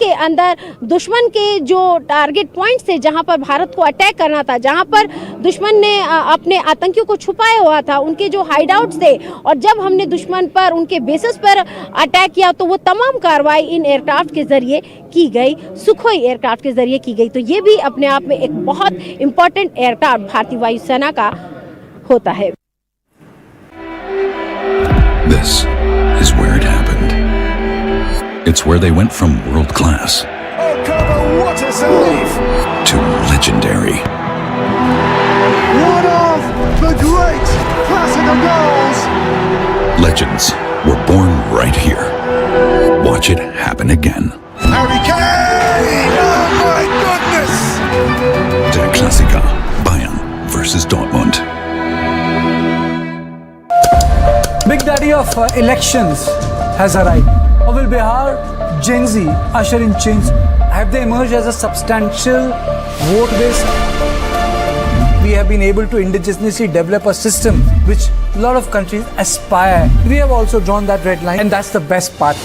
के जो टारगेट पॉइंट्स थे, जहां पर भारत को अटैक करना था, जहां पर दुश्मन ने अपने आतंकियों को छुपाया हुआ था, उनके जो हाइडआउट्स थे, और जब हमने दुश्मन पर उनके बेसिस पर अटैक किया तो वो तमाम कार्रवाई इन एयरक्राफ्ट के जरिए की गई, सुखोई एयरक्राफ्ट के जरिए की गई। तो ये भी अपने आप में एक बहुत इंपॉर्टेंट एयरक्राफ्ट भारतीय वायुसेना का होता है। This is where it happened. It's where they went from world class What a save! to legendary. One of the great classical goals! Legends were born right here. Watch it happen again. Harry Kane! Oh my goodness! Der Klassiker Bayern versus Dortmund. Big Daddy of elections has arrived. How will Bihar Gen Z usher in change? Have they emerged as a substantial vote base? We have been able to indigenously develop a system which a lot of countries aspire. We have also drawn that red line, and that's the best part.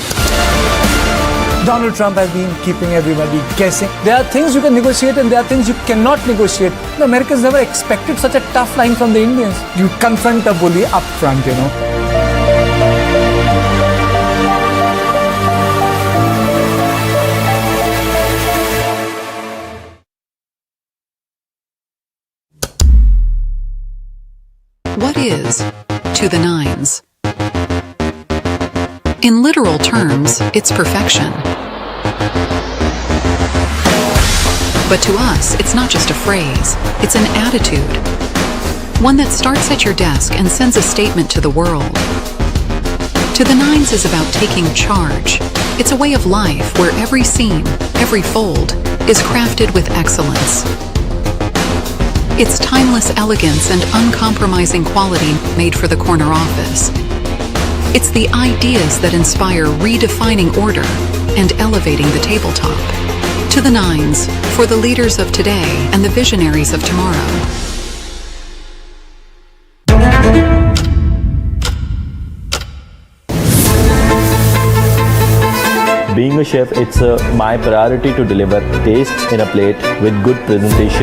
Donald Trump has been keeping everybody guessing. There are things you can negotiate and there are things you cannot negotiate. The Americans never expected such a tough line from the Indians. You confront a bully up front, you know. What is to the nines? In literal terms, it's perfection. But to us, it's not just a phrase, it's an attitude. One that starts at your desk and sends a statement to the world. To the nines is about taking charge. It's a way of life where every scene, every fold, is crafted with excellence. It's timeless elegance and uncompromising quality made for the corner office. It's the ideas that inspire redefining order and elevating the tabletop. To the nines, for the leaders of today and the visionaries of tomorrow. Being a chef, it's my priority to deliver taste in a plate with good presentation.